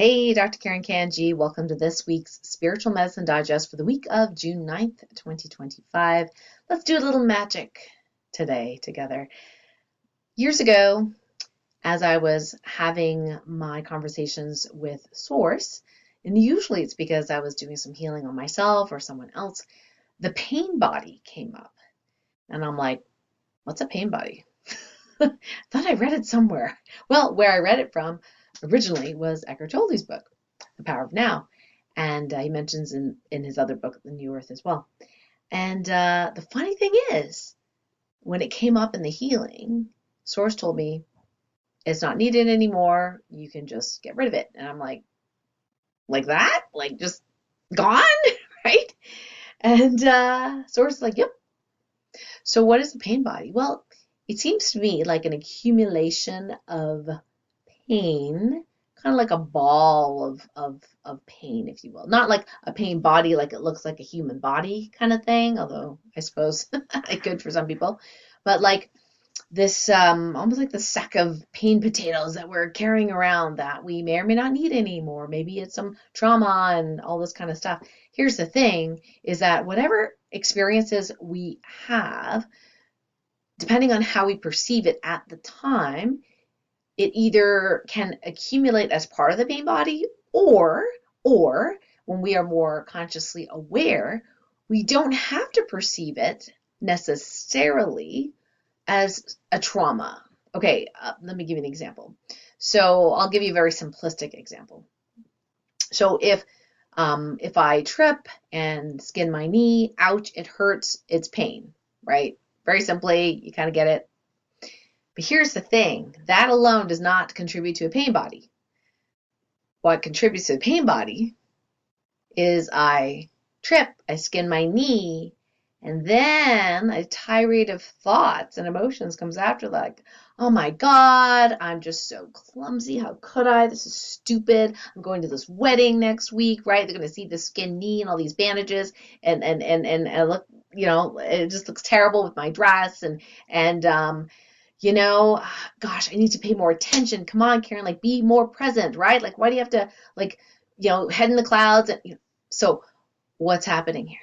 Hey, Dr. Karen Kanji, welcome to this week's Spiritual Medicine Digest for the week of June 9th, 2025. Let's do a little magic today together. Years ago, as I was having my conversations with Source, and usually it's because I was doing some healing on myself or someone else, the pain body came up. And I'm like, what's a pain body? I thought I read it somewhere. Well, where I read it from originally was Eckhart Tolle's book, The Power of Now. And he mentions in his other book, The New Earth, as well. And the funny thing is, when it came up in the healing, Source told me, it's not needed anymore. You can just get rid of it. And I'm like that? Like just gone? Right? And Source is like, yep. So what is the pain body? Well, it seems to me like an accumulation of pain, kind of like a ball of pain, if you will. Not like a pain body, like it looks like a human body kind of thing, although I suppose it could for some people. But like this, almost like the sack of pain potatoes that we're carrying around that we may or may not need anymore. Maybe it's some trauma and all this kind of stuff. Here's the thing, is that whatever experiences we have, depending on how we perceive it at the time, it either can accumulate as part of the pain body, or when we are more consciously aware, we don't have to perceive it necessarily as a trauma. Okay, let me give you an example. So I'll give you a very simplistic example. So if I trip and skin my knee, ouch, it hurts, it's pain, right? Very simply, you kind of get it. But here's the thing, that alone does not contribute to a pain body. What contributes to a pain body is I trip, I skin my knee, and then a tirade of thoughts and emotions comes after, like, oh my God, I'm just so clumsy. How could I? This is stupid. I'm going to this wedding next week, right? They're going to see the skinned knee and all these bandages, and I look, it just looks terrible with my dress, and gosh, I need to pay more attention. Come on, Karen, like be more present, right? Like, why do you have to head in the clouds? And so what's happening here?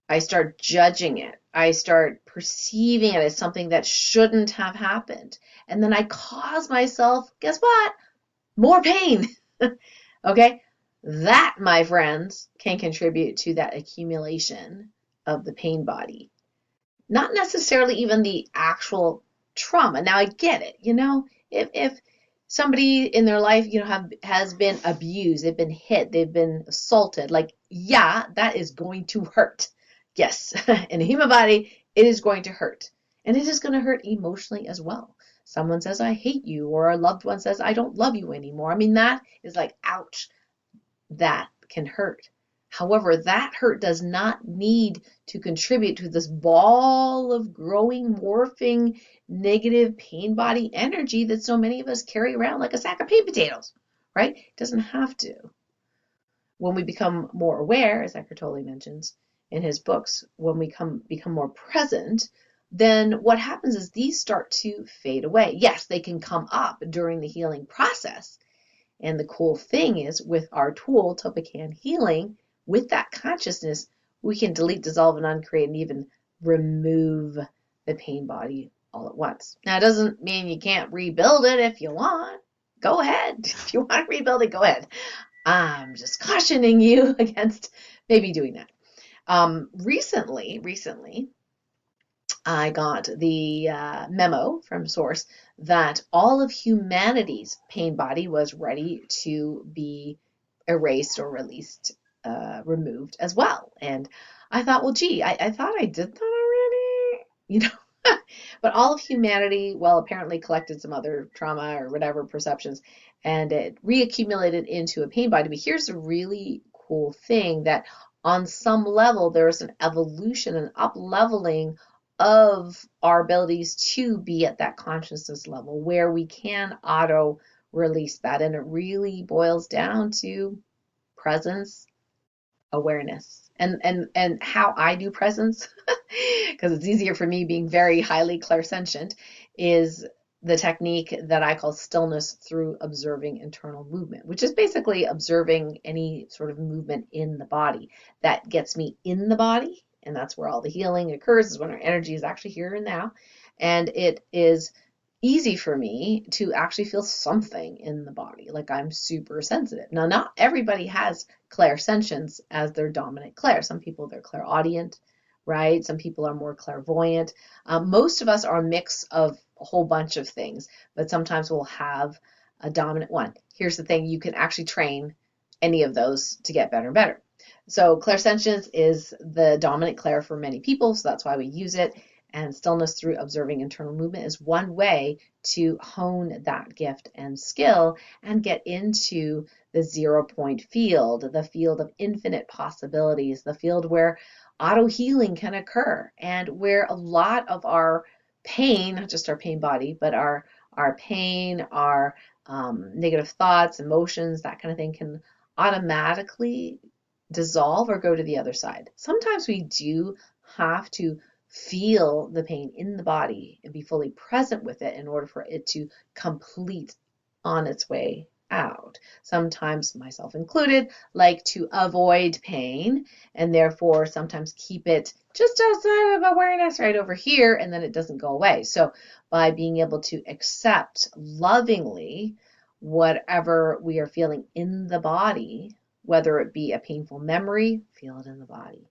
I start judging it. I start perceiving it as something that shouldn't have happened. And then I cause myself, guess what? More pain. Okay? That, my friends, can contribute to that accumulation of the pain body. Not necessarily even the actual trauma. Now I get it, if somebody in their life, has been abused, they've been hit, they've been assaulted, like, yeah, that is going to hurt. Yes, in a human body, it is going to hurt. And it is going to hurt emotionally as well. Someone says, I hate you, or a loved one says, I don't love you anymore. I mean, that is like, ouch, that can hurt. However, that hurt does not need to contribute to this ball of growing, morphing, negative pain body energy that so many of us carry around like a sack of pain potatoes, right? It doesn't have to. When we become more aware, as Eckhart Tolle mentions in his books, when we become more present, then what happens is these start to fade away. Yes, they can come up during the healing process. And the cool thing is, with our tool, TOLPAKAN Healing, with that consciousness, we can delete, dissolve, and uncreate, and even remove the pain body all at once. Now, it doesn't mean you can't rebuild it if you want. Go ahead. If you want to rebuild it, go ahead. I'm just cautioning you against maybe doing that. Recently, I got the memo from Source that all of humanity's pain body was ready to be erased or released, removed as well. And I thought, well, gee, I thought I did that already, But all of humanity, well, apparently collected some other trauma or whatever perceptions, and it reaccumulated into a pain body. But here's a really cool thing, that on some level, there's an evolution, an up-leveling of our abilities to be at that consciousness level where we can auto release that. And it really boils down to presence, awareness, and how I do presence, because it's easier for me being very highly clairsentient, is the technique that I call stillness through observing internal movement, which is basically observing any sort of movement in the body. That gets me in the body, and that's where all the healing occurs, is when our energy is actually here and now. And it is easy for me to actually feel something in the body, like I'm super sensitive. Now, not everybody has clairsentience as their dominant clair. Some people, they're clairaudient, right? Some people are more clairvoyant. Most of us are a mix of a whole bunch of things, but sometimes we'll have a dominant one. Here's the thing, you can actually train any of those to get better and better. So clairsentience is the dominant clair for many people, so that's why we use it. And stillness through observing internal movement is one way to hone that gift and skill and get into the 0-point field, the field of infinite possibilities, the field where auto healing can occur, and where a lot of our pain, not just our pain body, but our pain, our negative thoughts, emotions, that kind of thing, can automatically dissolve or go to the other side. Sometimes we do have to feel the pain in the body and be fully present with it in order for it to complete on its way out. Sometimes, myself included, like to avoid pain and therefore sometimes keep it just outside of awareness right over here, and then it doesn't go away. So by being able to accept lovingly whatever we are feeling in the body, whether it be a painful memory, feel it in the body.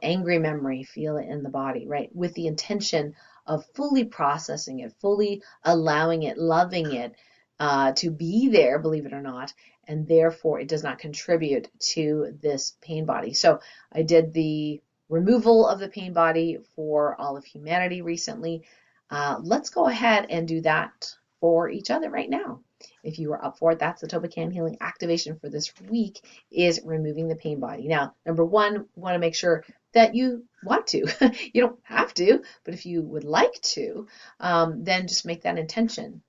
Angry memory, feel it in the body, right? With the intention of fully processing it, fully allowing it, loving it to be there, believe it or not, and therefore it does not contribute to this pain body. So I did the removal of the pain body for all of humanity recently. Let's go ahead and do that for each other right now. If you are up for it, that's the TOLPAKAN Healing Activation for this week, is removing the pain body. Now, number one, want to make sure that you want to. You don't have to, but if you would like to, then just make that intention.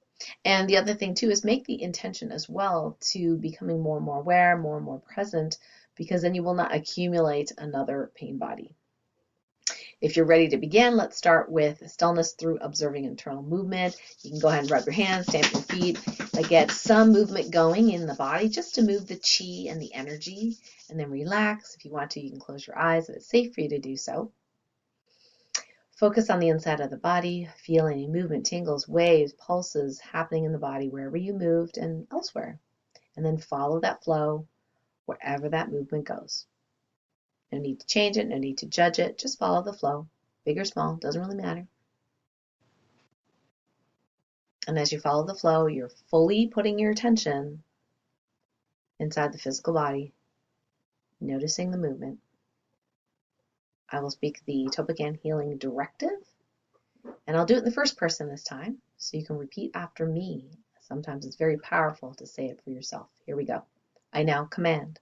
And the other thing too is make the intention as well to becoming more and more aware, more and more present, because then you will not accumulate another pain body. If you're ready to begin, let's start with stillness through observing internal movement. You can go ahead and rub your hands, stamp your feet, get some movement going in the body just to move the chi and the energy, and then relax. If you want to, you can close your eyes if it's safe for you to do so. Focus on the inside of the body. Feel any movement, tingles, waves, pulses happening in the body wherever you moved and elsewhere. And then follow that flow wherever that movement goes. No need to change it, no need to judge it, just follow the flow. Big or small, doesn't really matter. And as you follow the flow, you're fully putting your attention inside the physical body, noticing the movement. I will speak the TOLPAKAN Healing Directive, and I'll do it in the first person this time, so you can repeat after me. Sometimes it's very powerful to say it for yourself. Here we go. I now command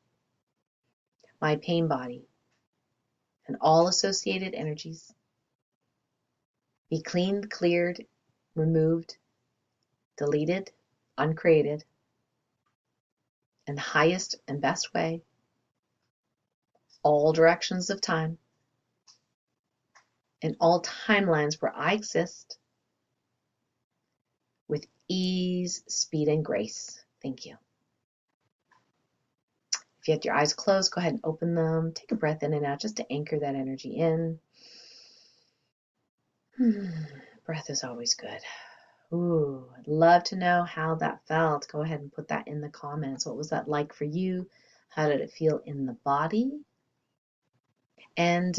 my pain body and all associated energies be cleaned, cleared, removed, deleted, uncreated, in the highest and best way, all directions of time, in all timelines where I exist, with ease, speed, and grace. Thank you. If you have your eyes closed, go ahead and open them. Take a breath in and out just to anchor that energy in. Breath is always good. Ooh, I'd love to know how that felt. Go ahead and put that in the comments. What was that like for you? How did it feel in the body? And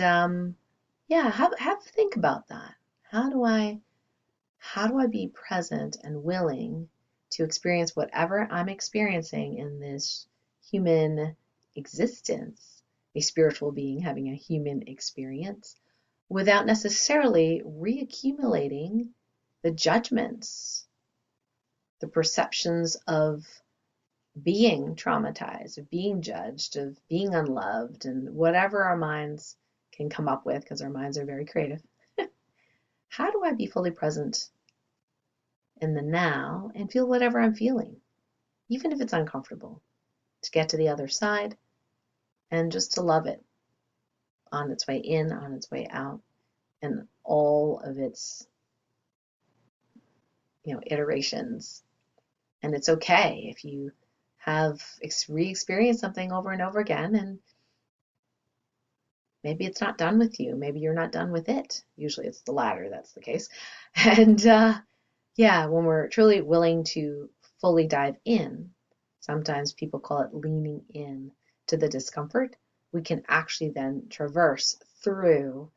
yeah, have a think about that. How do I be present and willing to experience whatever I'm experiencing in this human existence, a spiritual being having a human experience, without necessarily reaccumulating the judgments, the perceptions of being traumatized, of being judged, of being unloved, and whatever our minds can come up with, because our minds are very creative. How do I be fully present in the now and feel whatever I'm feeling, even if it's uncomfortable, to get to the other side and just to love it on its way in, on its way out, and all of its iterations. And it's okay if you have re-experienced something over and over again, and maybe it's not done with you. Maybe you're not done with it. Usually it's the latter that's the case. And yeah, when we're truly willing to fully dive in, sometimes people call it leaning in to the discomfort, we can actually then traverse through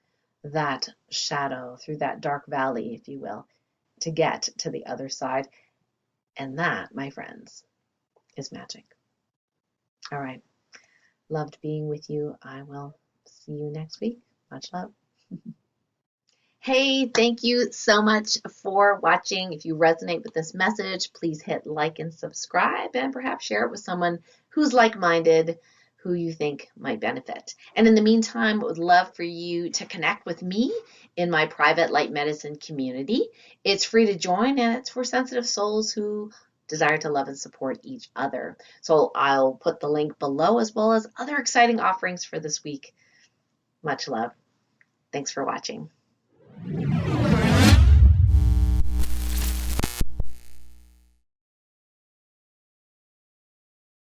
that shadow, through that dark valley, if you will, to get to the other side. And that, my friends, is magic. All right. Loved being with you. I will see you next week. Much love. Hey, thank you so much for watching. If you resonate with this message, please hit like and subscribe, and perhaps share it with someone who's like-minded, who you think might benefit. And in the meantime, I would love for you to connect with me in my private light medicine community. It's free to join, and it's for sensitive souls who desire to love and support each other. So I'll put the link below, as well as other exciting offerings for this week. Much love. Thanks for watching.